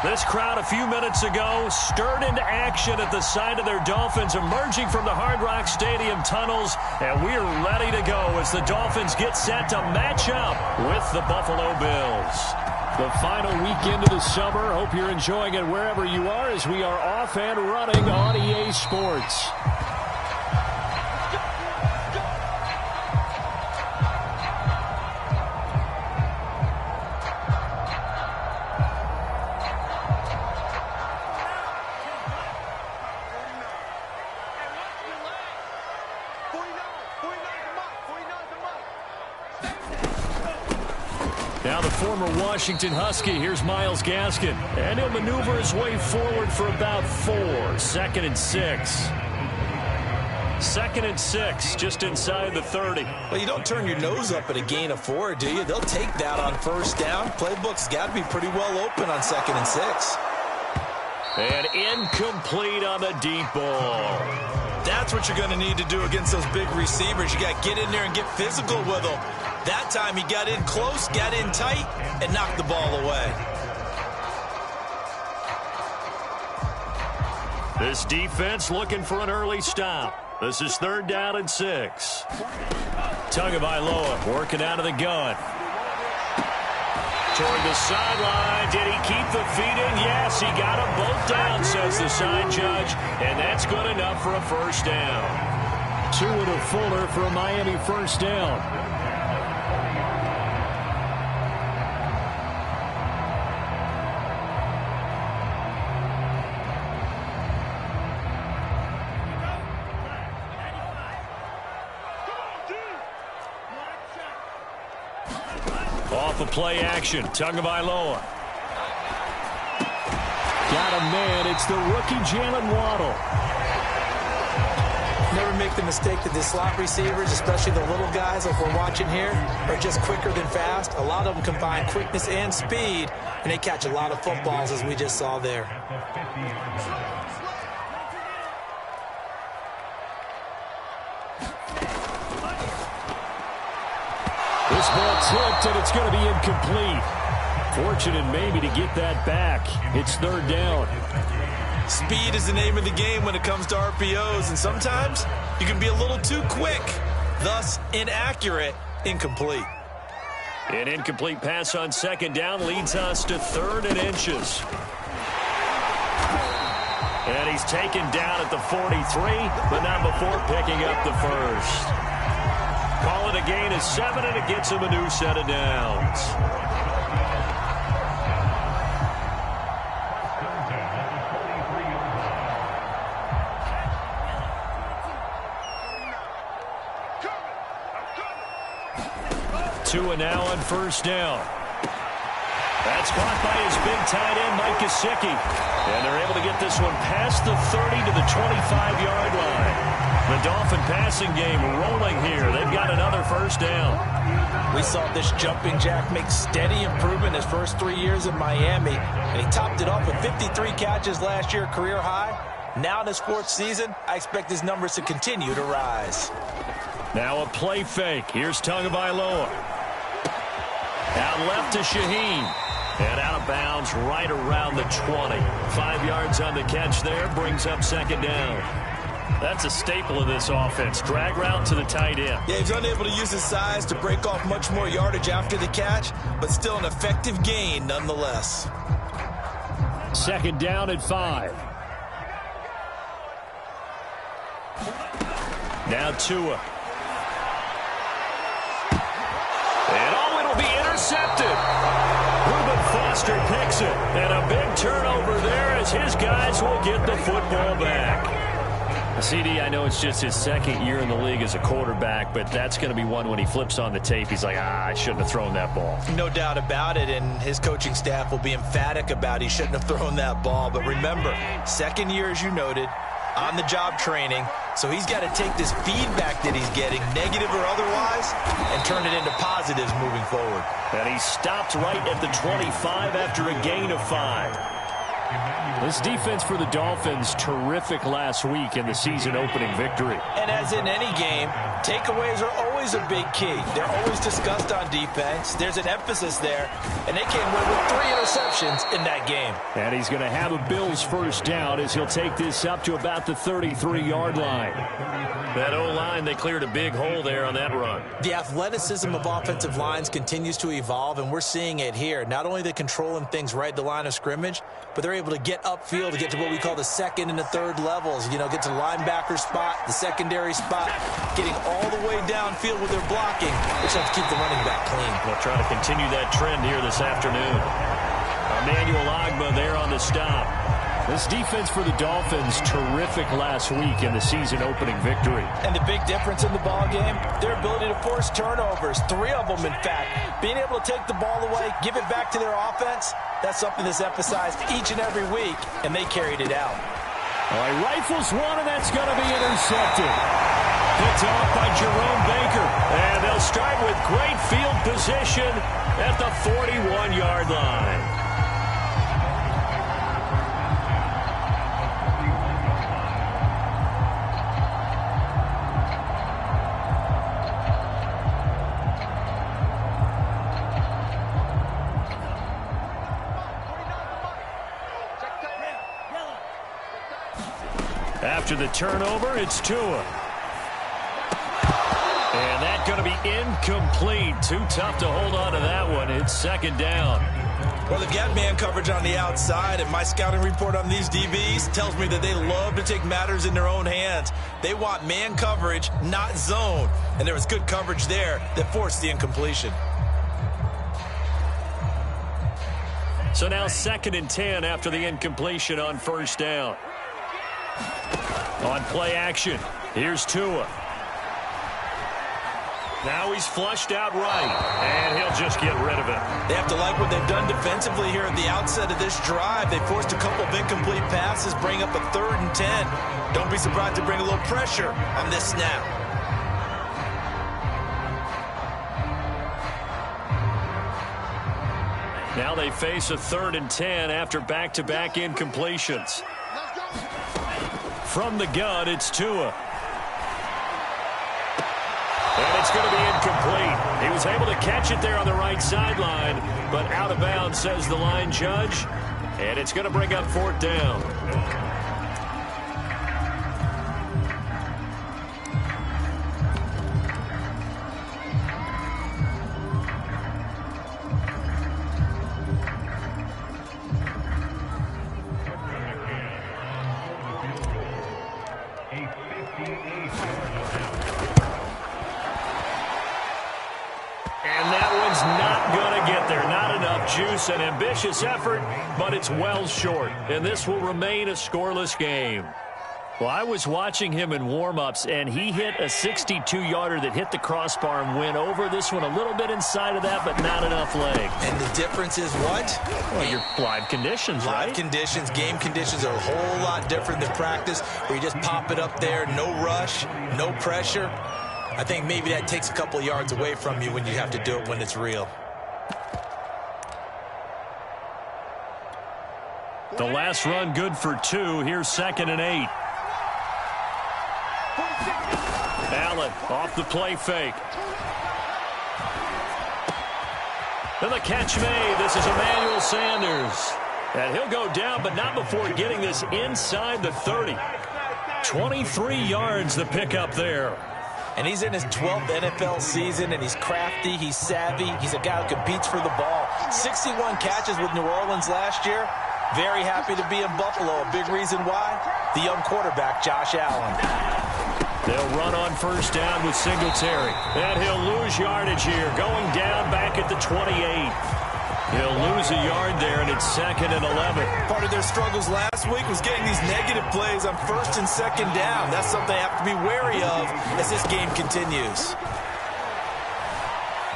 This crowd a few minutes ago stirred into action at the sight of their Dolphins emerging from the Hard Rock Stadium tunnels, and we're ready to go as the Dolphins get set to match up with the Buffalo Bills. The final weekend of the summer. Hope you're enjoying it wherever you are as we are off and running on EA Sports. Now the former Washington Husky, here's Myles Gaskin. And he'll maneuver his way forward for about 4. 2nd and 6. 2nd and 6, just inside the 30. Well, you don't turn your nose up at a gain of 4, do you? They'll take that on first down. Playbook's got to be pretty well open on 2nd and 6. And incomplete on the deep ball. That's what you're going to need to do against those big receivers. You got to get in there and get physical with them. That time he got in close, got in tight, and knocked the ball away. This defense looking for an early stop. This is 3rd down and 6. Tagovailoa working out of the gun. Toward the sideline. Did he keep the feet in? Yes, he got them both down, says the side judge. And that's good enough for a first down. 2 and a Fuller for a Miami first down. Off of play action, Tagovailoa. Got a man, it's the rookie Jalen Waddle. Never make the mistake that the slot receivers, especially the little guys like we're watching here, are just quicker than fast. A lot of them combine quickness and speed, and they catch a lot of footballs as we just saw there. This ball tipped, and it's going to be incomplete. Fortunate maybe to get that back. It's 3rd down. Speed is the name of the game when it comes to RPOs, and sometimes you can be a little too quick, thus inaccurate, incomplete. An incomplete pass on 2nd down leads us to 3rd and inches. And he's taken down at the 43, but not before picking up the first. Call it a gain of 7, and it gets him a new set of downs. Tua now on first down. That's caught by his big tight end, Mike Gesicki. And they're able to get this one past the 30 to the 25-yard line. The Dolphin passing game rolling here. They've got another first down. We saw this jumping jack make steady improvement his first 3 years in Miami. And he topped it off with 53 catches last year, career high. Now in his 4th season, I expect his numbers to continue to rise. Now a play fake. Here's Tagovailoa. Out left to Shaheen. And out of bounds right around the 20. 5 yards on the catch there. Brings up 2nd down. That's a staple of this offense. Drag route to the tight end. Yeah, he's unable to use his size to break off much more yardage after the catch, but still an effective gain nonetheless. 2nd down at 5. Now Tua. And it'll be intercepted. Reuben Foster picks it. And a big turnover there as his guys will get the football back. CD, I know it's just his 2nd year in the league as a quarterback, but that's going to be one when he flips on the tape. He's like, I shouldn't have thrown that ball. No doubt about it, and his coaching staff will be emphatic about he shouldn't have thrown that ball. But remember, 2nd year, as you noted, on-the-job training, so he's got to take this feedback that he's getting, negative or otherwise, and turn it into positives moving forward. And he stopped right at the 25 after a gain of 5. This defense for the Dolphins, terrific last week in the season-opening victory. And as in any game, takeaways are always a big key. They're always discussed on defense. There's an emphasis there, and they came away with 3 interceptions in that game. And he's going to have a Bills first down as he'll take this up to about the 33-yard line. That O-line, they cleared a big hole there on that run. The athleticism of offensive lines continues to evolve, and we're seeing it here. Not only are they controlling things right at the line of scrimmage, but they're able to get upfield to get to what we call the second and the third levels. You know, get to the linebacker spot, the secondary spot, getting all the way downfield with their blocking, which helps keep the running back clean. We'll try to continue that trend here this afternoon. Emmanuel Ogbah there on the stop. This defense for the Dolphins, terrific last week in the season-opening victory. And the big difference in the ball game, their ability to force turnovers, 3 of them, in fact. Being able to take the ball away, give it back to their offense, that's something that's emphasized each and every week, and they carried it out. All right, rifles one, and that's going to be intercepted. Picked off by Jerome Baker, and they'll start with great field position at the 41-yard line. After the turnover, it's Tua. And that's going to be incomplete. Too tough to hold on to that one. It's second down. Well, they've got man coverage on the outside, and my scouting report on these DBs tells me that they love to take matters in their own hands. They want man coverage, not zone. And there was good coverage there that forced the incompletion. So now 2nd and 10 after the incompletion on first down. On play action, here's Tua. Now he's flushed out right, and he'll just get rid of it. They have to like what they've done defensively here at the outset of this drive. They forced a couple of incomplete passes, bring up a 3rd and 10. Don't be surprised to bring a little pressure on this snap. Now they face a 3rd and 10 after back-to-back incompletions. From the gun, it's Tua. And it's going to be incomplete. He was able to catch it there on the right sideline, but out of bounds, says the line judge. And it's going to bring up 4th down. Juice, an ambitious effort, but it's well short, and this will remain a scoreless game. Well, I was watching him in warm-ups, and he hit a 62-yarder that hit the crossbar and went over. This one a little bit inside of that, but not enough leg. And the difference is what? Well, your live conditions, right? Live conditions, game conditions are a whole lot different than practice, where you just pop it up there, no rush, no pressure. I think maybe that takes a couple of yards away from you when you have to do it when it's real. The last run good for 2. Here's 2nd and 8. Allen off the play fake. And the catch made. This is Emmanuel Sanders. And he'll go down, but not before getting this inside the 30. 23 yards the pickup there. And he's in his 12th NFL season, and he's crafty, he's savvy, he's a guy who competes for the ball. 61 catches with New Orleans last year. Very happy to be in Buffalo. A big reason why? The young quarterback, Josh Allen. They'll run on first down with Singletary. And he'll lose yardage here. Going down back at the 28. He'll lose a yard there, and it's 2nd and 11. Part of their struggles last week was getting these negative plays on 1st and 2nd down. That's something they have to be wary of as this game continues.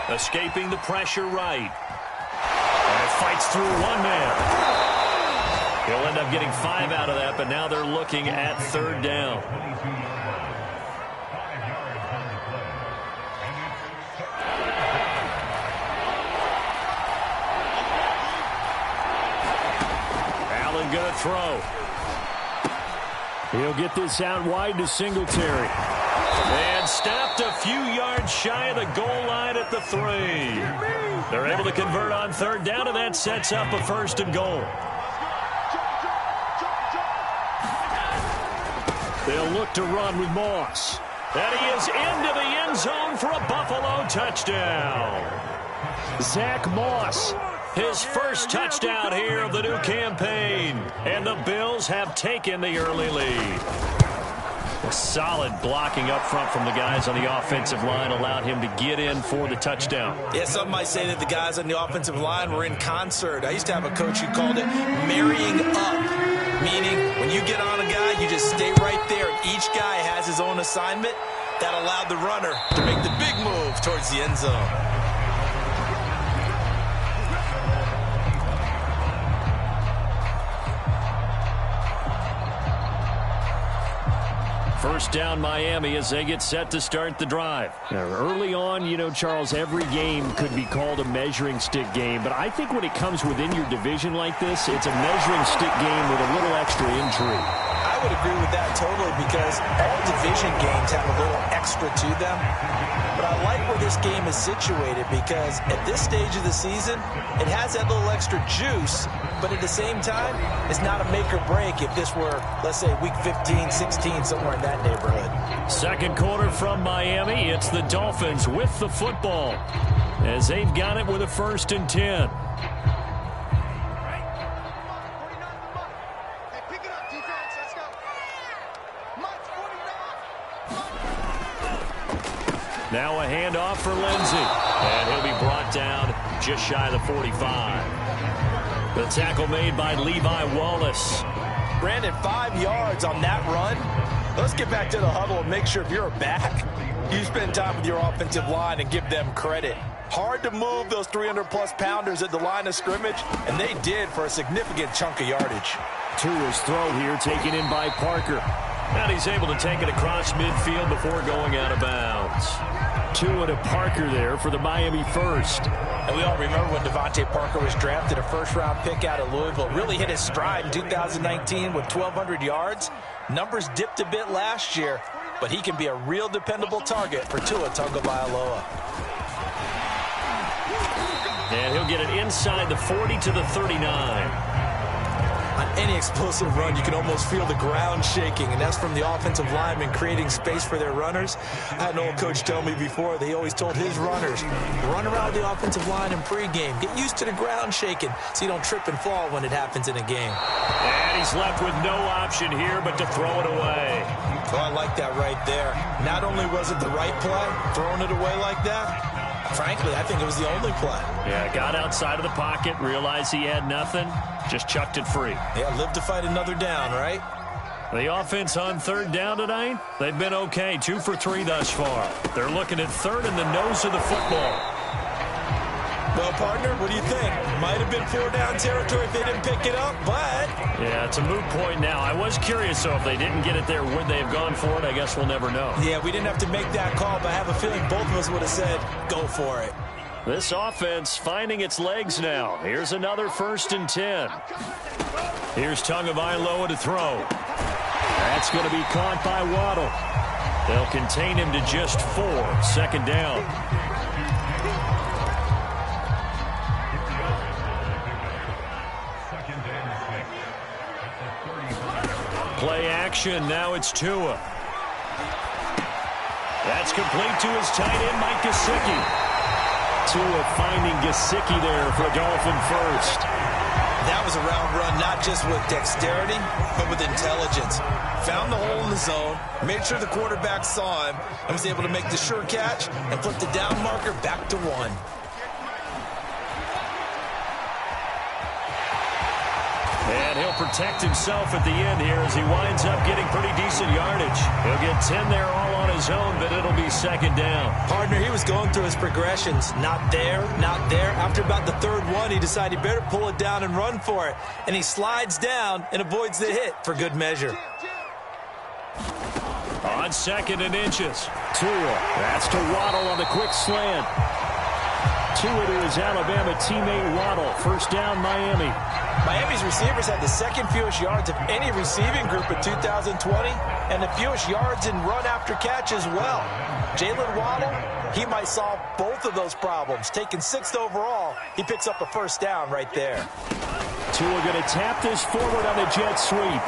Escaping the pressure right. And it fights through one man. He'll end up getting 5 out of that, but now they're looking at 3rd down. Allen going to throw. He'll get this out wide to Singletary. And stopped a few yards shy of the goal line at the 3. They're able to convert on third down, and that sets up a 1st and goal. They'll look to run with Moss. And he is into the end zone for a Buffalo touchdown. Zach Moss, his first touchdown here of the new campaign. And the Bills have taken the early lead. A solid blocking up front from the guys on the offensive line allowed him to get in for the touchdown. Yeah, some might say that the guys on the offensive line were in concert. I used to have a coach who called it marrying up, meaning when you get on a guy, you just stay right there. Each guy has his own assignment. That allowed the runner to make the big move towards the end zone. First down, Miami, as they get set to start the drive. Now, early on, you know, Charles, every game could be called a measuring stick game, but I think when it comes within your division like this, it's a measuring stick game with a little extra intrigue. I would agree with that totally because all division games have a little extra to them. But I like where this game is situated because at this stage of the season, it has that little extra juice, but at the same time, it's not a make or break if this were, let's say, week 15, 16, somewhere in that neighborhood. Second quarter from Miami. It's the Dolphins with the football as they've got it with a 1st and 10. Now a handoff for Lindsey. And he'll be brought down just shy of the 45. The tackle made by Levi Wallace. Brandon, 5 yards on that run. Let's get back to the huddle and make sure if you're a back, you spend time with your offensive line and give them credit. Hard to move those 300-plus pounders at the line of scrimmage, and they did for a significant chunk of yardage. Tua's throw here taken in by Parker. And he's able to take it across midfield before going out of bounds. Tua to Parker there for the Miami first. And we all remember when Devontae Parker was drafted, a first-round pick out of Louisville. Really hit his stride in 2019 with 1,200 yards. Numbers dipped a bit last year, but he can be a real dependable target for Tua Tagovailoa. And he'll get it inside the 40 to the 39. On any explosive run, you can almost feel the ground shaking, and that's from the offensive linemen creating space for their runners. I had an old coach tell me before, they always told his runners, run around the offensive line in pregame. Get used to the ground shaking so you don't trip and fall when it happens in a game. And he's left with no option here but to throw it away. Oh, I like that right there. Not only was it the right play, throwing it away like that, frankly, I think it was the only play. Yeah, got outside of the pocket, realized he had nothing, just chucked it free. Yeah, live to fight another down, right? The offense on third down tonight, they've been okay, 2 for 3 thus far. They're looking at third in the nose of the football. Well, partner, what do you think? Might have been 4-down territory if they didn't pick it up, but... Yeah, it's a moot point now. I was curious, though, if they didn't get it there, would they have gone for it? I guess we'll never know. Yeah, we didn't have to make that call, but I have a feeling both of us would have said, go for it. This offense finding its legs now. Here's another 1st and 10. Here's Tagovailoa to throw. That's going to be caught by Waddle. They'll contain him to just 4. 2nd down. Play action. Now it's Tua. That's complete to his tight end, Mike Gesicki. Tua finding Gesicki there for a Dolphin first. That was a round run, not just with dexterity, but with intelligence. Found the hole in the zone, made sure the quarterback saw him, and was able to make the sure catch and flip the down marker back to 1. And he'll protect himself at the end here as he winds up getting pretty decent yardage. He'll get 10 there all on his own, but it'll be 2nd down. Partner, he was going through his progressions. Not there, not there. After about the 3rd one, he decided he better pull it down and run for it. And he slides down and avoids the hit for good measure. On 2nd and inches. Tua. That's to Waddle on the quick slant. to it to his Alabama teammate Waddle. First down, Miami. Miami's receivers had the second fewest yards of any receiving group in 2020 and the fewest yards in run after catch as well. Jalen Waddle, he might solve both of those problems. Taking 6th overall, he picks up a first down right there. Tua going to tap this forward on the jet sweep.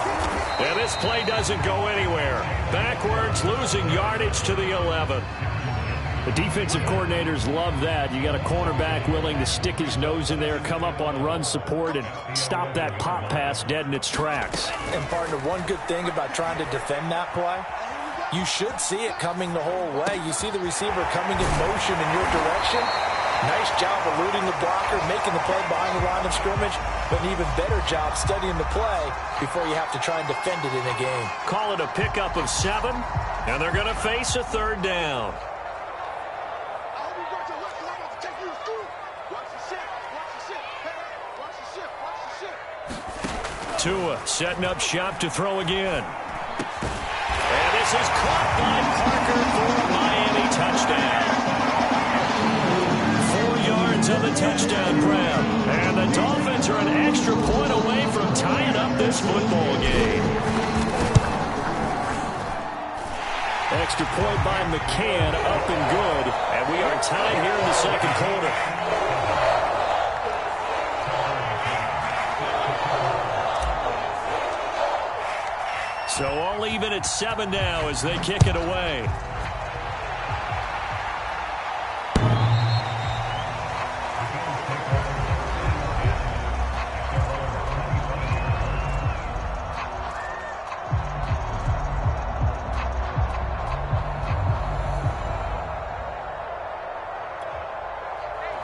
And this play doesn't go anywhere. Backwards, losing yardage to the 11. The defensive coordinators love that. You got a cornerback willing to stick his nose in there, come up on run support, and stop that pop pass dead in its tracks. And, partner, one good thing about trying to defend that play, you should see it coming the whole way. You see the receiver coming in motion in your direction. Nice job eluding the blocker, making the play behind the line of scrimmage, but an even better job studying the play before you have to try and defend it in a game. Call it a pickup of 7, and they're going to face a 3rd down. Tua setting up shop to throw again. And this is caught by Parker for a Miami touchdown. 4 yards on the touchdown grab. And the Dolphins are an extra point away from tying up this football game. Extra point by McCann, up and good. And we are tied here in the second quarter. So all even at 7 now as they kick it away.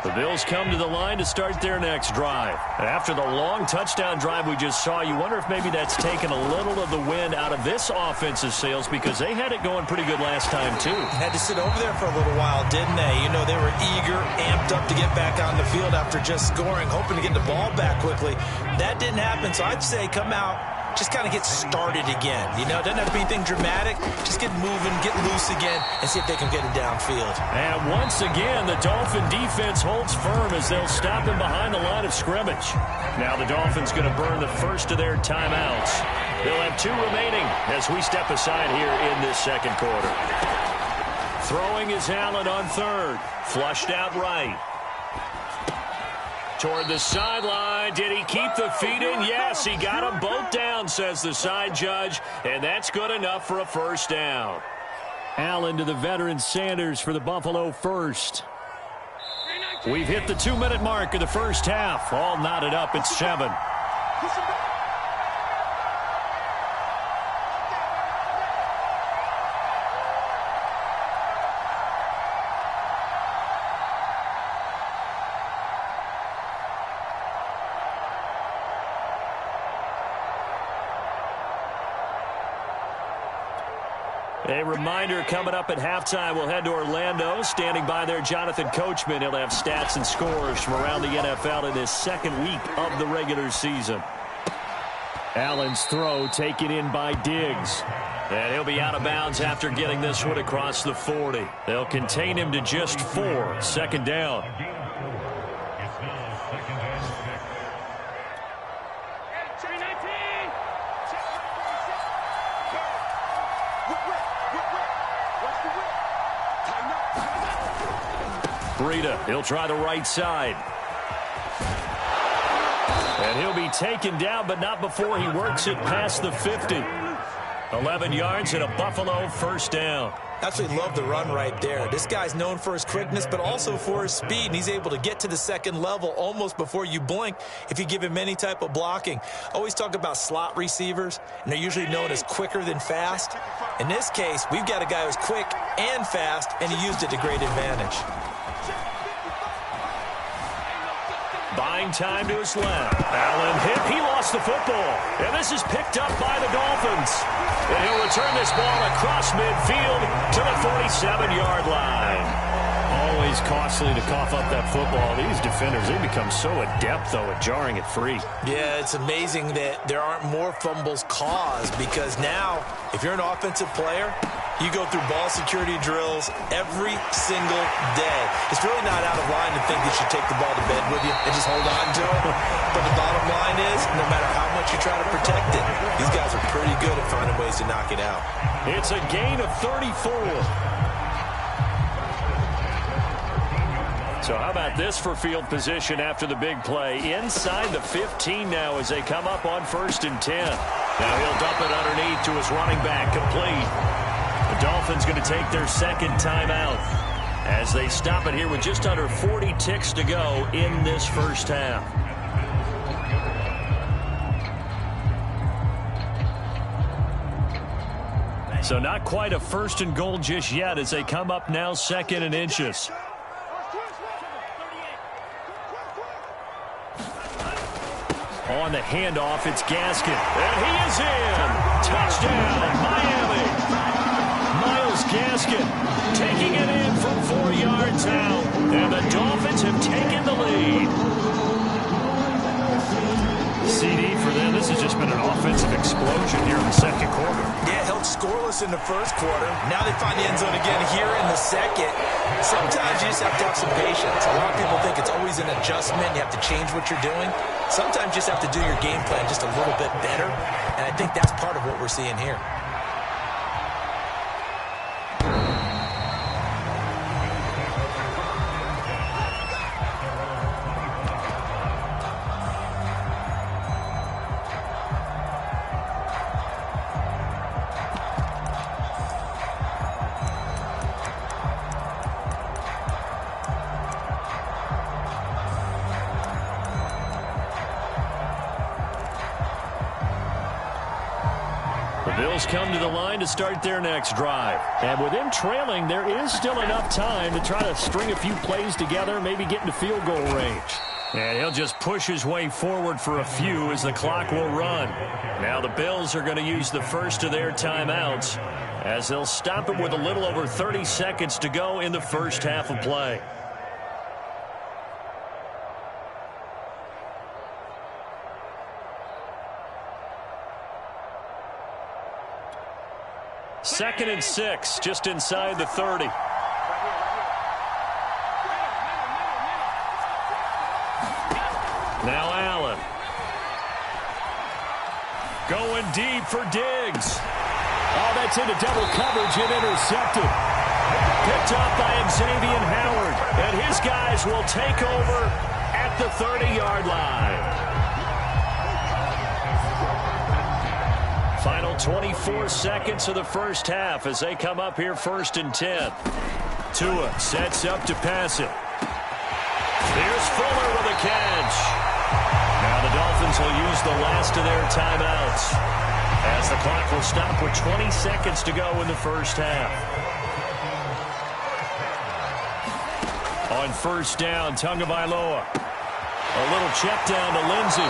The Bills come to the line to start their next drive. After the long touchdown drive we just saw, you wonder if maybe that's taken a little of the wind out of this offensive sails because they had it going pretty good last time, too. Had to sit over there for a little while, didn't they? You know, they were eager, amped up to get back on the field after just scoring, hoping to get the ball back quickly. That didn't happen, so I'd say come out, just kind of get started again. You know, it doesn't have to be anything dramatic. Just get moving, get loose again, and see if they can get it downfield. And once again, the Dolphin defense holds firm as they'll stop him behind the line of scrimmage. Now the Dolphins going to burn the first of their timeouts. They'll have 2 remaining as we step aside here in this second quarter. Throwing is Allen on 3rd. Flushed out right. Toward the sideline. Did he keep the feet in? Yes, he got them both down, says the side judge, and that's good enough for a first down. Allen to the veteran Sanders for the Buffalo first. We've hit the 2-minute mark of the first half. All knotted up at 7. A reminder coming up at halftime, we'll head to Orlando. Standing by there, Jonathan Coachman. He'll have stats and scores from around the NFL in this second week of the regular season. Allen's throw taken in by Diggs. And he'll be out of bounds after getting this one across the 40. They'll contain him to just 4. Second down. Breida, he'll try the right side. And he'll be taken down, but not before he works it past the 50. 11 yards and a Buffalo first down. Absolutely love the run right there. This guy's known for his quickness, but also for his speed, and he's able to get to the second level almost before you blink if you give him any type of blocking. Always talk about slot receivers, and they're usually known as quicker than fast. In this case, we've got a guy who's quick and fast, and he used it to great advantage. Buying time to his left. Allen hit. He lost the football. And this is picked up by the Dolphins. And he'll return this ball across midfield to the 47-yard line. Always costly to cough up that football. These defenders, they become so adept, though, at jarring it free. Yeah, it's amazing that there aren't more fumbles caused because now, if you're an offensive player, You go through ball security drills every single day. It's really not out of line to think you should take the ball to bed with you and just hold on to it. But the bottom line is, no matter how much you try to protect it, these guys are pretty good at finding ways to knock it out. It's a gain of 34. So how about this for field position after the big play? Inside the 15 now as they come up on 1st and 10. Now he'll dump it underneath to his running back, complete. The Dolphins going to take their second timeout as they stop it here with just under 40 ticks to go in this first half. So not quite a 1st and goal just yet as they come up now 2nd and inches. On the handoff, it's Gaskin. And he is in. Touchdown, Miami. Myles Gaskin taking it in from 4 yards out. And the Dolphins have taken the lead. CD for them. This has just been an offensive explosion here in the second quarter. Yeah, held scoreless in the first quarter. Now they find the end zone again here in the second. Sometimes you just have to have some patience. A lot of people think it's always an adjustment. You have to change what you're doing. Sometimes you just have to do your game plan just a little bit better. And I think that's part of what we're seeing here. Bills come to the line to start their next drive. And with them trailing, there is still enough time to try to string a few plays together, maybe get into field goal range. And he'll just push his way forward for a few as the clock will run. Now the Bills are going to use the first of their timeouts as they'll stop it with a little over 30 seconds to go in the first half of play. Second and 6, just inside the 30. Now Allen. Going deep for Diggs. Oh, that's into double coverage and intercepted. Picked up by Xavier Howard. And his guys will take over at the 30-yard line. Final 24 seconds of the first half as they come up here 1st and 10. Tua sets up to pass it. Here's Fuller with a catch. Now the Dolphins will use the last of their timeouts as the clock will stop with 20 seconds to go in the first half. On 1st down, Tagovailoa. A little check down to Lindsey.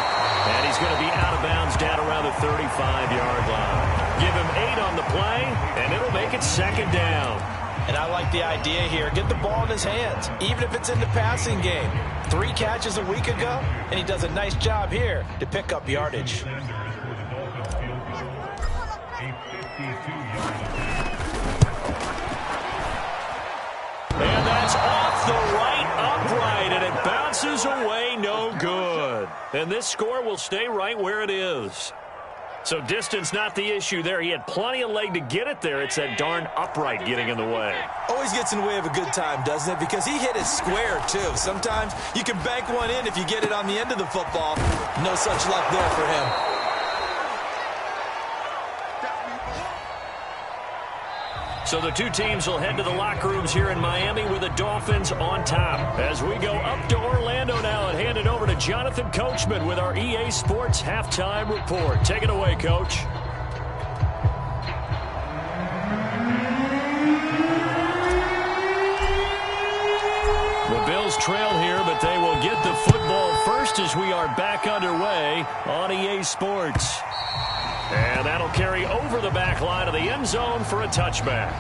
And he's going to be out of bounds down around the 35-yard line. Give him 8 on the play, and it'll make it 2nd down. And I like the idea here. Get the ball in his hands, even if it's in the passing game. 3 catches a week ago, and he does a nice job here to pick up yardage. And that's off the right upright, and it bounces away, no good. And this score will stay right where it is. So distance not the issue there. He had plenty of leg to get it there. It's that darn upright getting in the way. Always gets in the way of a good time, doesn't it? Because he hit it square, too. Sometimes you can bank one in if you get it on the end of the football. No such luck there for him. So the two teams will head to the locker rooms here in Miami with the Dolphins on top. As we go up to Orlando now and hand it over to Jonathan Coachman with our EA Sports Halftime Report. Take it away, Coach. The Bills trail here, but they will get the football first as we are back underway on EA Sports. And that'll carry over the back line of the end zone for a touchback.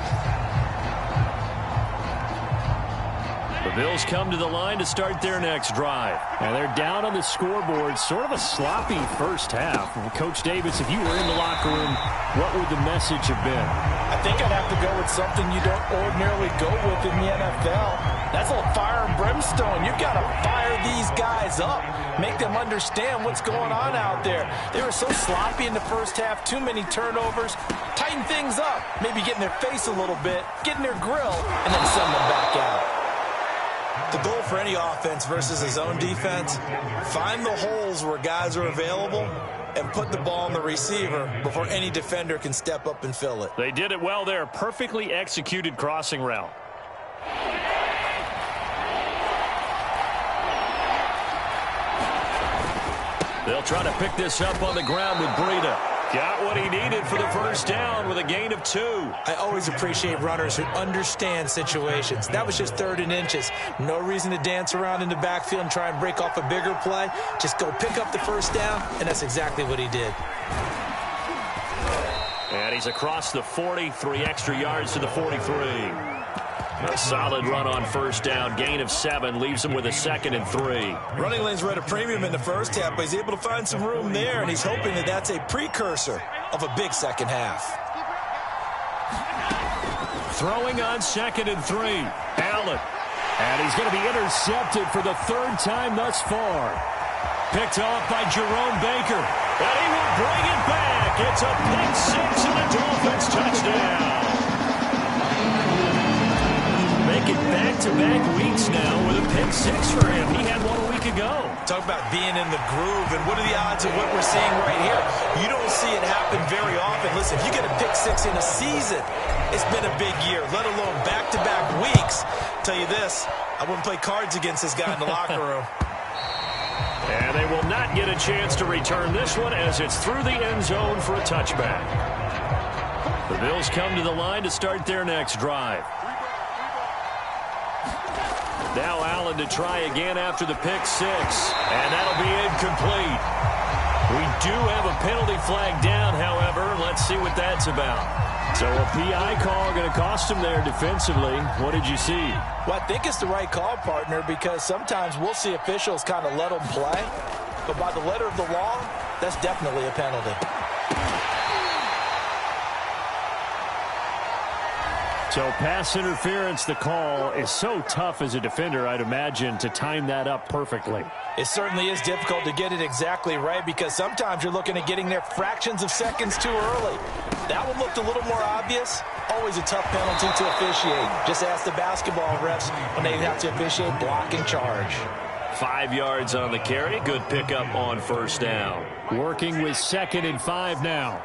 The Bills come to the line to start their next drive. And they're down on the scoreboard. Sort of a sloppy first half. Well, Coach Davis, if you were in the locker room, what would the message have been? I think I'd have to go with something you don't ordinarily go with in the NFL. That's a little fire and brimstone. You've got to fire these guys up. Make them understand what's going on out there. They were so sloppy in the first half. Too many turnovers. Tighten things up. Maybe get in their face a little bit. Get in their grill. And then send them back out. The goal for any offense versus a zone defense, find the holes where guys are available and put the ball on the receiver before any defender can step up and fill it. They did it well there. Perfectly executed crossing route. They'll try to pick this up on the ground with Breida. Got what he needed for the first down with a gain of 2. I always appreciate runners who understand situations. That was just 3rd and inches. No reason to dance around in the backfield and try and break off a bigger play. Just go pick up the first down, and that's exactly what he did. And he's across the 40, 3 extra yards to the 43. A solid run on first down. Gain of 7 leaves him with a 2nd and 3. Running lanes were at a premium in the first half, but he's able to find some room there, and he's hoping that that's a precursor of a big second half. Throwing on 2nd and 3. Allen. And he's going to be intercepted for the 3rd time thus far. Picked off by Jerome Baker. And he will bring it back. It's a pick 6 and a Dolphins touchdown. Making back-to-back weeks now with a pick 6 for him. He had one a week ago. Talk about being in the groove, and what are the odds of what we're seeing right here? You don't see it happen very often. Listen, if you get a pick 6 in a season, it's been a big year, let alone back-to-back weeks. Tell you this, I wouldn't play cards against this guy in the locker room. And they will not get a chance to return this one as it's through the end zone for a touchback. The Bills come to the line to start their next drive. Now Allen to try again after the pick 6. And that'll be incomplete. We do have a penalty flag down, however. Let's see what that's about. So a PI call going to cost him there defensively. What did you see? Well, I think it's the right call, partner, because sometimes we'll see officials kind of let them play. But by the letter of the law, that's definitely a penalty. So pass interference, the call is so tough as a defender, I'd imagine, to time that up perfectly. It certainly is difficult to get it exactly right because sometimes you're looking at getting there fractions of seconds too early. That one looked a little more obvious. Always a tough penalty to officiate. Just ask the basketball refs when they have to officiate block and charge. 5 yards on the carry. Good pickup on first down. Working with 2nd and 5 now.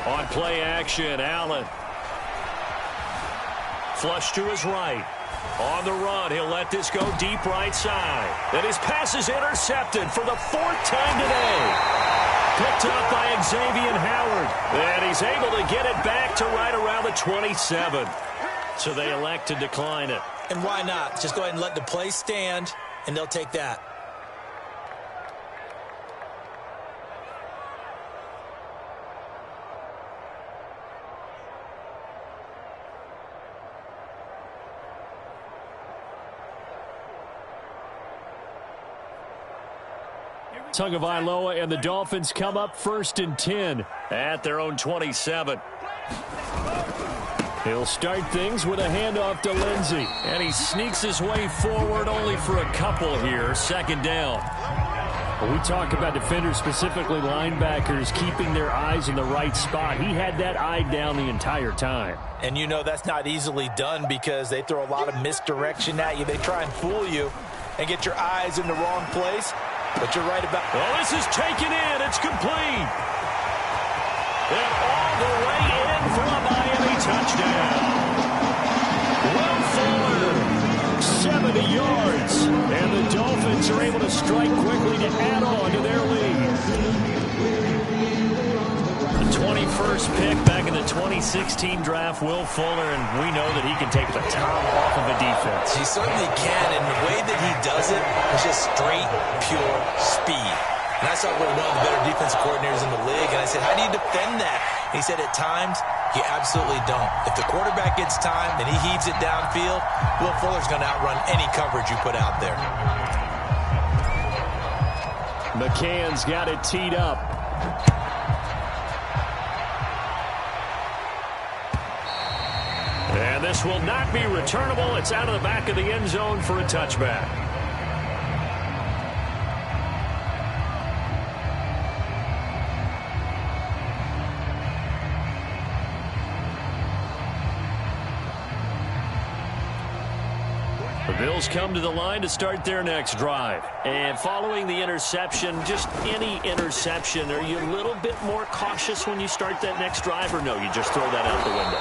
On play action, Allen. Flush to his right. On the run, he'll let this go deep right side. And his pass is intercepted for the 4th time today. Picked up by Xavier Howard. And he's able to get it back to right around the 27. So they elect to decline it. And why not? Just go ahead and let the play stand, and they'll take that. Tagovailoa and the Dolphins come up 1st and 10 at their own 27. He'll start things with a handoff to Lindsey. And he sneaks his way forward only for a couple here. 2nd down. When we talk about defenders, specifically linebackers, keeping their eyes in the right spot, he had that eye down the entire time. And you know that's not easily done because they throw a lot of misdirection at you. They try and fool you and get your eyes in the wrong place. But you're right about... Oh, this is taken in. It's complete. And all the way in for a Miami touchdown. Will Fuller, 70 yards. And the Dolphins are able to strike quickly to add on to their lead. The 21st pick back in the 2016 draft, Will Fuller, and we know that he can take the top off of a defense. He certainly can, and the way that he does it is just straight, pure speed. And I saw with one of the better defensive coordinators in the league, and I said, how do you defend that? And he said, at times, You absolutely don't. If the quarterback gets time and he heaves it downfield, Will Fuller's going to outrun any coverage you put out there. McCann's got it teed up. And this will not be returnable. It's out of the back of the end zone for a touchback. The Bills come to the line to start their next drive. And following the interception, just any interception, are you a little bit more cautious when you start that next drive, or no, you just throw that out the window?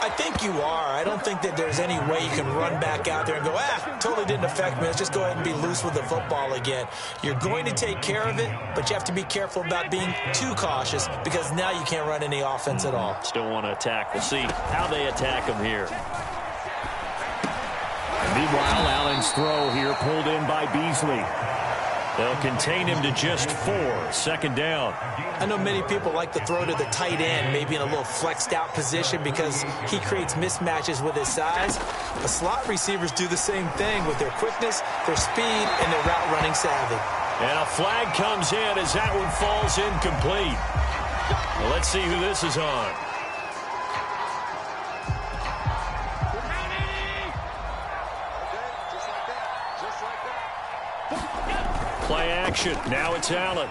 I think you are. I don't think that there's any way you can run back out there and go, totally didn't affect me. Let's just go ahead and be loose with the football again. You're going to take care of it, but you have to be careful about being too cautious because now you can't run any offense at all. Still want to attack. We'll see how they attack them here. Meanwhile, Allen's throw here pulled in by Beasley. They'll contain him to just 4. Second down. I know many people like to throw to the tight end, maybe in a little flexed out position because he creates mismatches with his size. The slot receivers do the same thing with their quickness, their speed, and their route running savvy. And a flag comes in as that one falls incomplete. Well, let's see who this is on. Play action. Now it's Allen.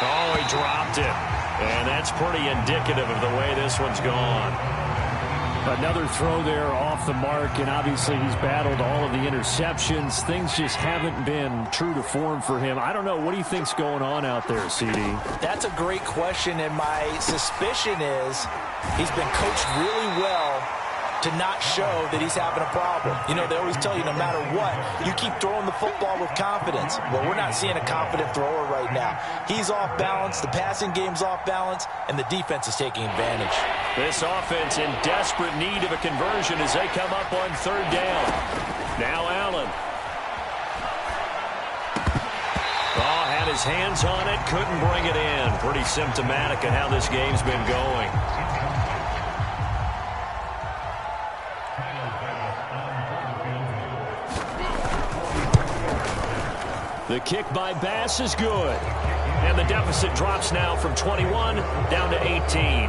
Oh, he dropped it. And that's pretty indicative of the way this one's gone. Another throw there off the mark, and obviously he's battled all of the interceptions. Things just haven't been true to form for him. I don't know. What do you think's going on out there, CD? That's a great question, and my suspicion is he's been coached really well to not show that he's having a problem. You know, they always tell you no matter what, you keep throwing the football with confidence. Well, we're not seeing a confident thrower right now. He's off balance, the passing game's off balance, and the defense is taking advantage. This offense in desperate need of a conversion as they come up on third down. Now Allen. Oh, had his hands on it, couldn't bring it in. Pretty symptomatic of how this game's been going. The kick by Bass is good. And the deficit drops now from 21 down to 18.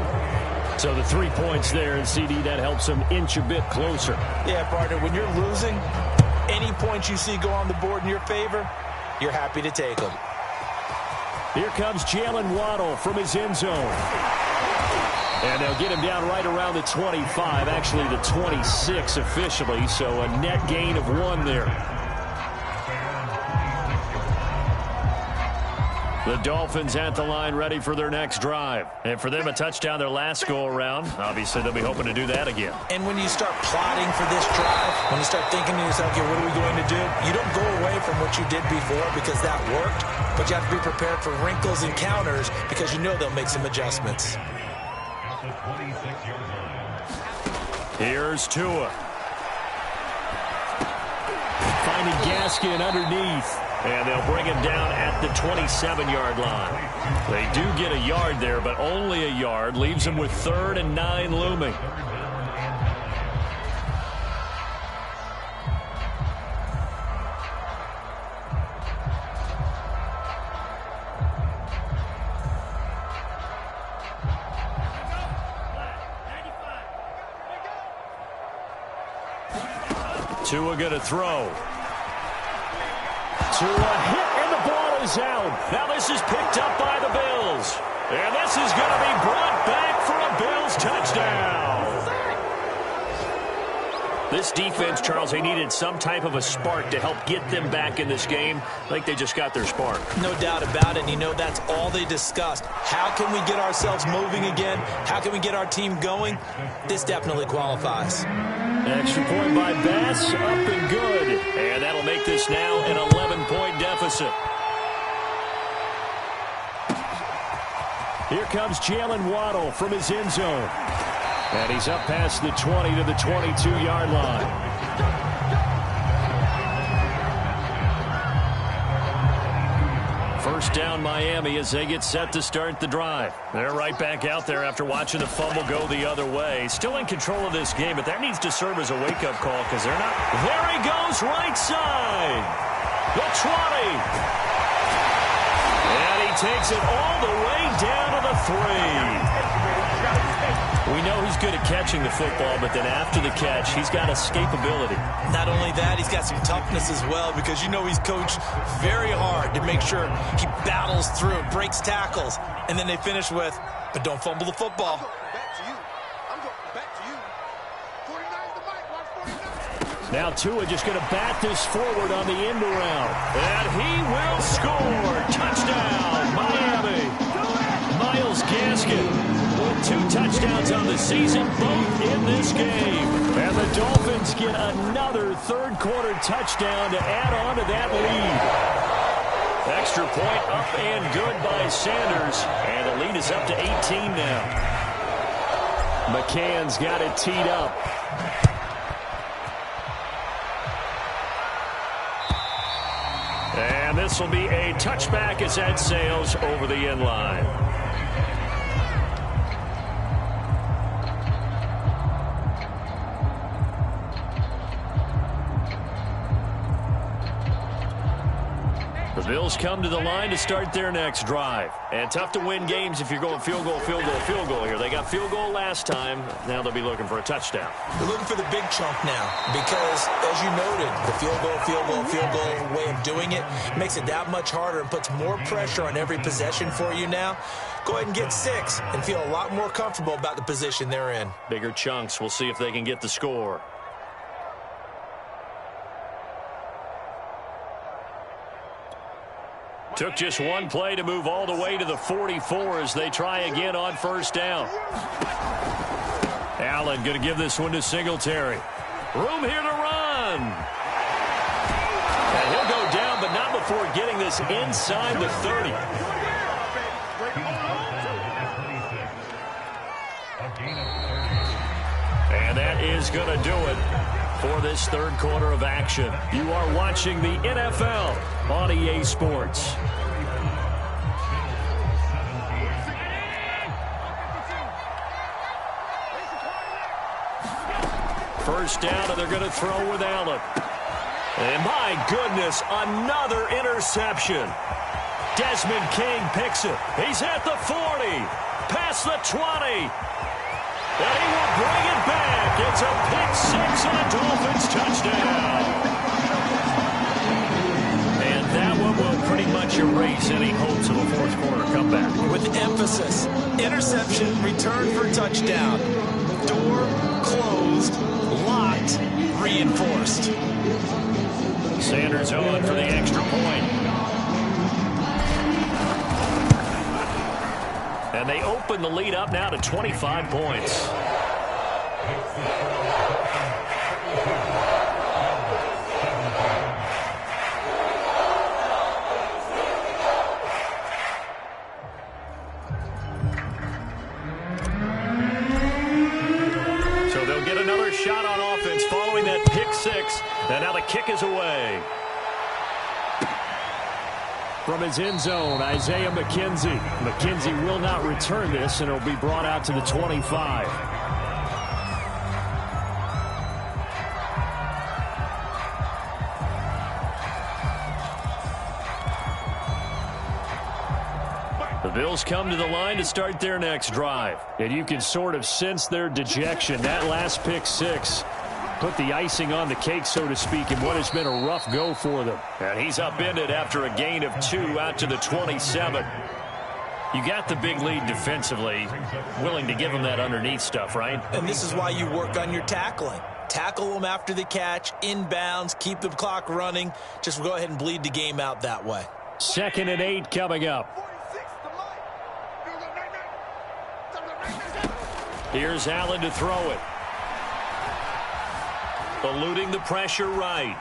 So the 3 points there, and CD, that helps them inch a bit closer. Yeah, partner, when you're losing, any points you see go on the board in your favor, you're happy to take them. Here comes Jalen Waddle from his end zone. And they'll get him down right around the 25, actually the 26 officially, so a net gain of 1 there. The Dolphins at the line ready for their next drive. And for them, a touchdown their last go-around. Obviously, they'll be hoping to do that again. And when you start plotting for this drive, when you start thinking to yourself, okay, what are we going to do? You don't go away from what you did before because that worked, but you have to be prepared for wrinkles and counters because you know they'll make some adjustments. Here's Tua. Finding Gaskin underneath. And they'll bring him down at the 27-yard line. They do get a yard there, but only a yard. Leaves them with 3rd and 9 looming. Tua going to throw. To a hit, and the ball is out. Now this is picked up by the Bills. And this is going to be brought back for a Bills touchdown. This defense, Charles, they needed some type of a spark to help get them back in this game. I think they just got their spark. No doubt about it. You know, that's all they discussed. How can we get ourselves moving again? How can we get our team going? This definitely qualifies. Extra point by Bass, up and good. And that'll make this now an 11-point deficit. Here comes Jalen Waddle from his end zone. And he's up past the 20 to the 22-yard line. First down Miami as they get set to start the drive. They're right back out there after watching the fumble go the other way. Still in control of this game, but that needs to serve as a wake-up call because they're not. There he goes, right side. The 20. And he takes it all the way down to the 3. We know he's good at catching the football, but then after the catch, he's got escapability. Not only that, he's got some toughness as well because you know he's coached very hard to make sure he battles through, breaks tackles, and then they finish with, but don't fumble the football. Now Tua just going to bat this forward on the end around. And he will score. Touchdown, Miami. Miles Gaskin with 2 touchdowns on the season, both in this game. And the Dolphins get another third-quarter touchdown to add on to that lead. Extra point up and good by Sanders. And the lead is up to 18 now. McCann's got it teed up. And this will be a touchback as that sails over the end line. The Bills come to the line to start their next drive. And tough to win games if you're going field goal, field goal, field goal here. They got field goal last time. Now they'll be looking for a touchdown. They're looking for the big chunk now because, as you noted, the field goal way of doing it makes it that much harder and puts more pressure on every possession for you now. Go ahead and get 6 and feel a lot more comfortable about the position they're in. Bigger chunks. We'll see if they can get the score. Took just one play to move all the way to the 44 as they try again on first down. Allen going to give this one to Singletary. Room here to run. And he'll go down, but not before getting this inside the 30. And that is going to do it for this third quarter of action. You are watching the NFL on EA Sports. First down, and they're going to throw with Allen. And my goodness, another interception. Desmond King picks it. He's at the 40, past the 20. And he will bring it back. It's a pick-6 and a Dolphins touchdown. And that one will pretty much erase any hopes of a fourth-quarter comeback. With emphasis, interception, return for touchdown. Door closed, locked, reinforced. Sanders on for the extra point. And they open the lead up now to 25 points. So they'll get another shot on offense following that pick-6. And now the kick is away. From his end zone, Isaiah McKenzie. McKenzie will not return this, and it'll be brought out to the 25. The Bills come to the line to start their next drive. And you can sort of sense their dejection. That last pick-6 put the icing on the cake, so to speak, in what has been a rough go for them. And he's upended after a gain of 2 out to the 27. You got the big lead defensively, willing to give them that underneath stuff, right? And this is why you work on your tackling. Tackle them after the catch, inbounds, keep the clock running. Just go ahead and bleed the game out that way. 2nd and 8 coming up. Here's Allen to throw it. Eluding the pressure right.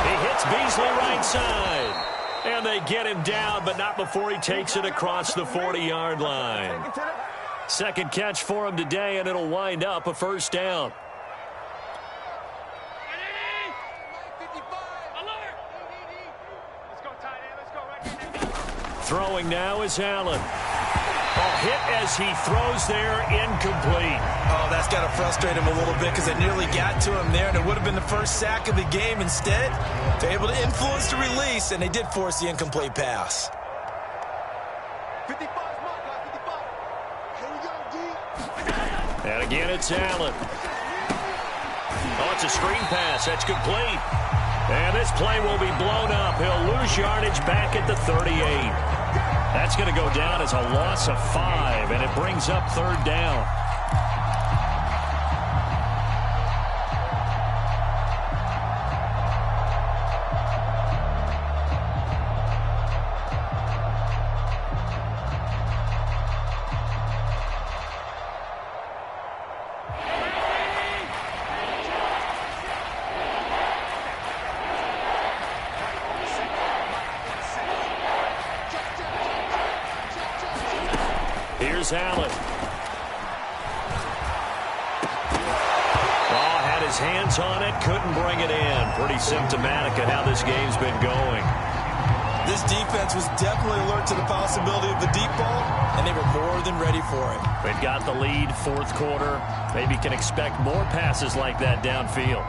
He hits Beasley right side. And they get him down, but not before he takes it across the 40-yard line. Second catch for him today, and it'll wind up a first down. Throwing now is Allen. Hit as he throws there, incomplete. Oh, that's got to frustrate him a little bit because it nearly got to him there, and it would have been the first sack of the game. Instead, they're able to influence the release, and they did force the incomplete pass. 55, here we go, D. And again, it's Allen. Oh, it's a screen pass. That's complete. And this play will be blown up. He'll lose yardage back at the 38. That's going to go down as a loss of 5, and it brings up 3rd down. Here's Allen. Oh, had his hands on it, couldn't bring it in. Pretty symptomatic of how this game's been going. This defense was definitely alert to the possibility of the deep ball, and they were more than ready for it. They've got the lead, 4th quarter. Maybe can expect more passes like that downfield.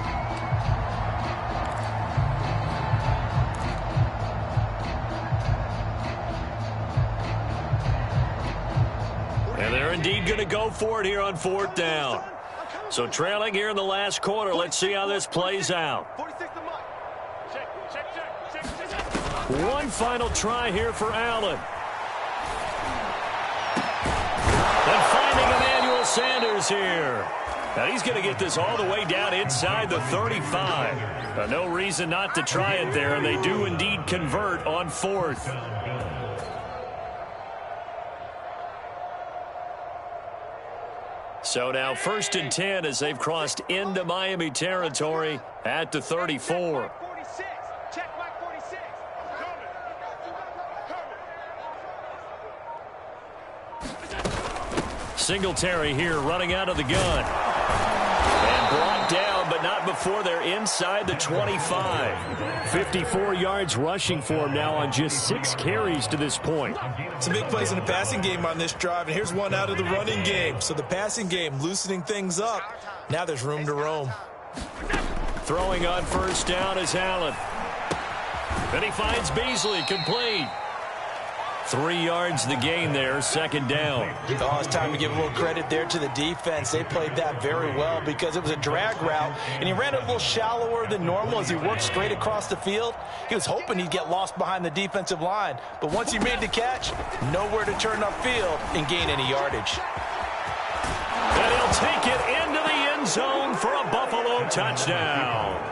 And they're indeed going to go for it here on 4th down. So trailing here in the last quarter. Let's see how this plays out. One final try here for Allen. And finding Emmanuel Sanders here. Now he's going to get this all the way down inside the 35. No reason not to try it there, and they do indeed convert on 4th. So now 1st and 10 as they've crossed into Miami territory at the 34. Singletary here running out of the gun. And brought down, but not before they're inside the 25. 54 yards rushing for him now on just 6 carries to this point. Some big plays in the passing game on this drive, and here's one out of the running game. So the passing game loosening things up. Now there's room to roam. Throwing on 1st down is Allen. Then he finds Beasley, complete. 3 yards the gain there, 2nd down. Oh, it's time to give a little credit there to the defense. They played that very well because it was a drag route, and he ran it a little shallower than normal as he worked straight across the field. He was hoping he'd get lost behind the defensive line, but once he made the catch, nowhere to turn upfield and gain any yardage. And he'll take it into the end zone for a Buffalo touchdown.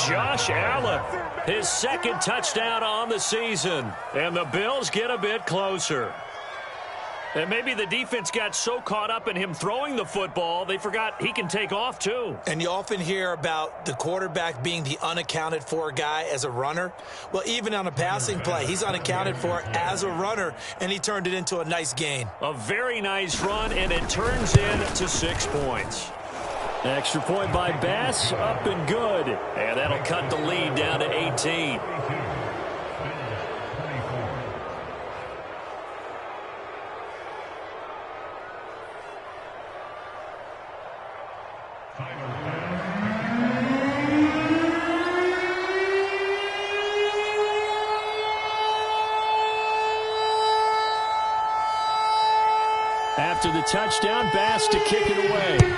Josh Allen, his 2nd touchdown on the season. And the Bills get a bit closer. And maybe the defense got so caught up in him throwing the football, they forgot he can take off too. And you often hear about the quarterback being the unaccounted for guy as a runner. Well, even on a passing play, he's unaccounted for as a runner, and he turned it into a nice gain. A very nice run, and it turns into 6 points. Extra point by Bass, up and good. And that'll cut the lead down to 18. After the touchdown, Bass to kick it away.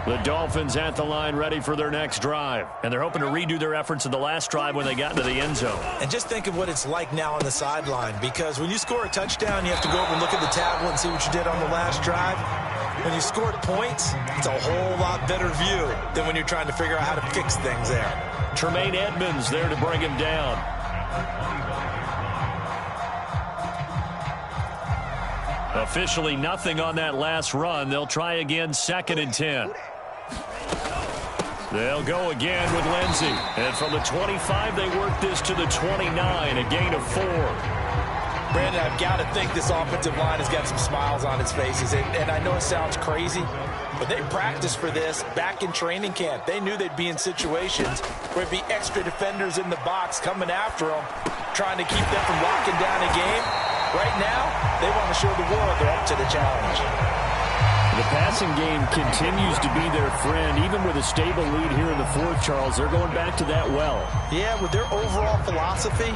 The Dolphins at the line ready for their next drive. And they're hoping to redo their efforts in the last drive when they got into the end zone. And just think of what it's like now on the sideline, because when you score a touchdown, you have to go over and look at the tablet and see what you did on the last drive. When you scored points, it's a whole lot better view than when you're trying to figure out how to fix things there. Tremaine Edmonds there to bring him down. Officially nothing on that last run. They'll try again, 2nd and 10. They'll go again with Lindsey. And from the 25, they work this to the 29, a gain of 4. Brandon, I've got to think this offensive line has got some smiles on its faces. And I know it sounds crazy, but they practiced for this back in training camp. They knew they'd be in situations where there'd be extra defenders in the box coming after them, trying to keep them from locking down a game. Right now, they want to show the world they're up to the challenge. The passing game continues to be their friend. Even with a stable lead here in the fourth, Charles, they're going back to that well. Yeah, with their overall philosophy,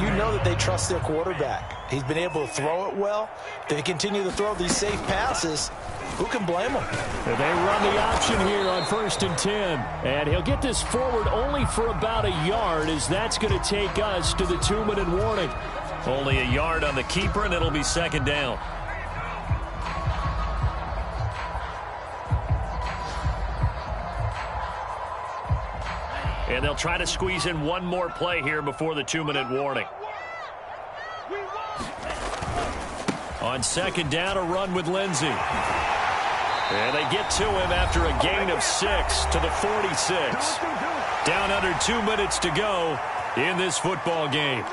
you know that they trust their quarterback. He's been able to throw it well. They continue to throw these safe passes. Who can blame them? They run the option here on 1st and 10. And he'll get this forward only for about a yard, as that's going to take us to the 2-minute warning. Only a yard on the keeper, and it'll be 2nd down. And they'll try to squeeze in one more play here before the 2-minute warning. On 2nd down, a run with Lindsey. And they get to him after a gain of 6 to the 46. Down under 2 minutes to go in this football game.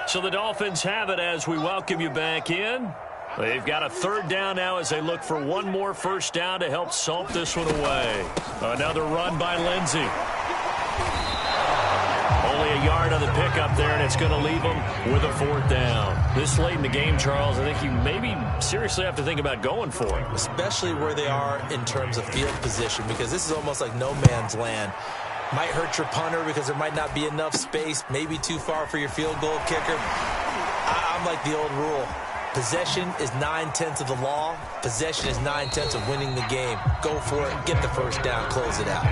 So the Dolphins have it as we welcome you back in. They've got a 3rd down now as they look for one more 1st down to help salt this one away. Another run by Lindsey. Only a yard on the pickup there, and it's going to leave them with a 4th down. This late in the game, Charles, I think you maybe seriously have to think about going for it. Especially where they are in terms of field position, because this is almost like no man's land. Might hurt your punter because there might not be enough space, maybe too far for your field goal kicker. I'm like the old rule. Possession is 9/10 of the law. Possession is 9/10 of winning the game. Go for it, get the 1st down, close it out.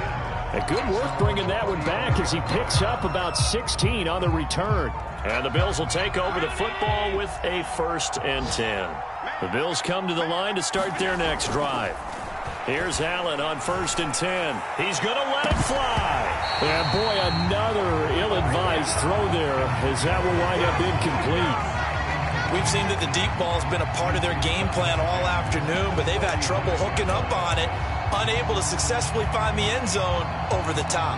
A good work bringing that one back as he picks up about 16 on the return. And the Bills will take over the football with a 1st and 10. The Bills come to the line to start their next drive. Here's Allen on 1st and 10. He's going to let it fly. And boy, another ill-advised throw there as that will wind up incomplete. We've seen that the deep ball's been a part of their game plan all afternoon, but they've had trouble hooking up on it, unable to successfully find the end zone over the top.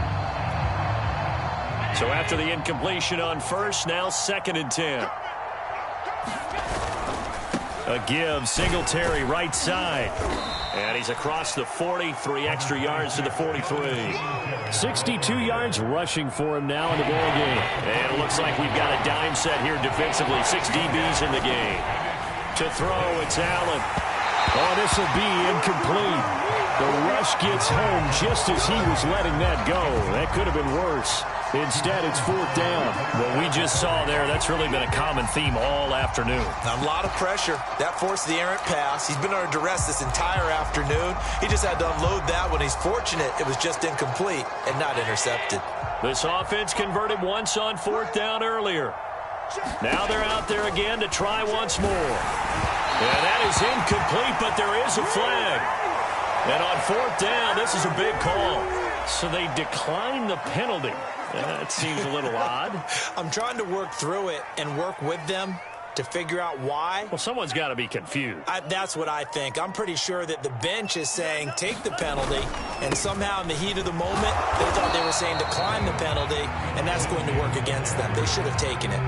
So after the incompletion on 1st, now 2nd and 10. A give, Singletary right side. And he's across the 40, 3 extra yards to the 43. 62 yards rushing for him now in the ball game. And it looks like we've got a dime set here defensively. 6 DBs in the game. To throw, it's Allen. Oh, this will be incomplete. The rush gets home just as he was letting that go. That could have been worse. Instead, it's 4th down. What we just saw there, that's really been a common theme all afternoon. A lot of pressure. That forced the errant pass. He's been under duress this entire afternoon. He just had to unload that one. He's fortunate it was just incomplete and not intercepted. This offense converted once on 4th down earlier. Now they're out there again to try once more. And that is incomplete, but there is a flag. And on 4th down, this is a big call. So they decline the penalty. That seems a little odd. I'm trying to work through it and work with them to figure out why. Well, someone's got to be confused. That's what I think. I'm pretty sure that the bench is saying take the penalty, and somehow in the heat of the moment, they thought they were saying decline the penalty, and that's going to work against them. They should have taken it.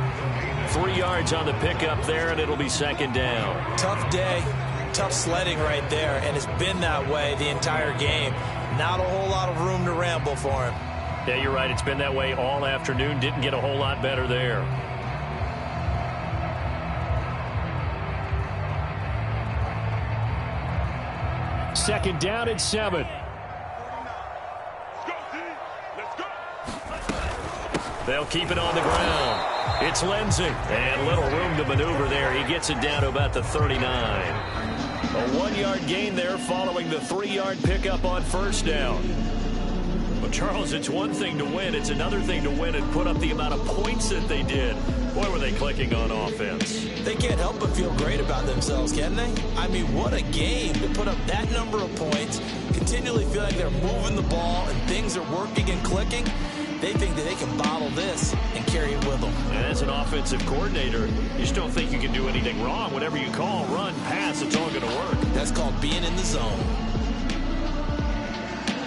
3 yards on the pickup there, and it'll be 2nd down. Tough day, tough sledding right there, and it's been that way the entire game. Not a whole lot of room to ramble for him. Yeah, you're right. It's been that way all afternoon. Didn't get a whole lot better there. Second down at 7. They'll keep it on the ground. It's Lindsey. And little room to maneuver there. He gets it down to about the 39. A 1-yard gain there following the 3-yard pickup on 1st down. Well, Charles, it's one thing to win. It's another thing to win and put up the amount of points that they did. Boy, were they clicking on offense. They can't help but feel great about themselves, can they? I mean, what a game to put up that number of points, continually feel like they're moving the ball and things are working and clicking. They think that they can bottle this and carry it with them. And as an offensive coordinator, you just don't think you can do anything wrong. Whatever you call, run, pass, it's all going to work. That's called being in the zone.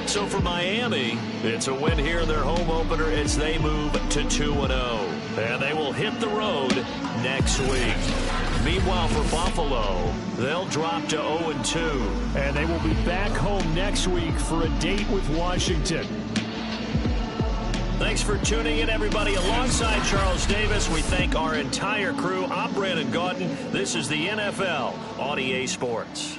So for Miami, it's a win here in their home opener as they move to 2-0. And they will hit the road next week. Meanwhile, for Buffalo, they'll drop to 0-2. And they will be back home next week for a date with Washington. Thanks for tuning in, everybody. Alongside Charles Davis, we thank our entire crew. I'm Brandon Gaudin. This is the NFL on EA Sports.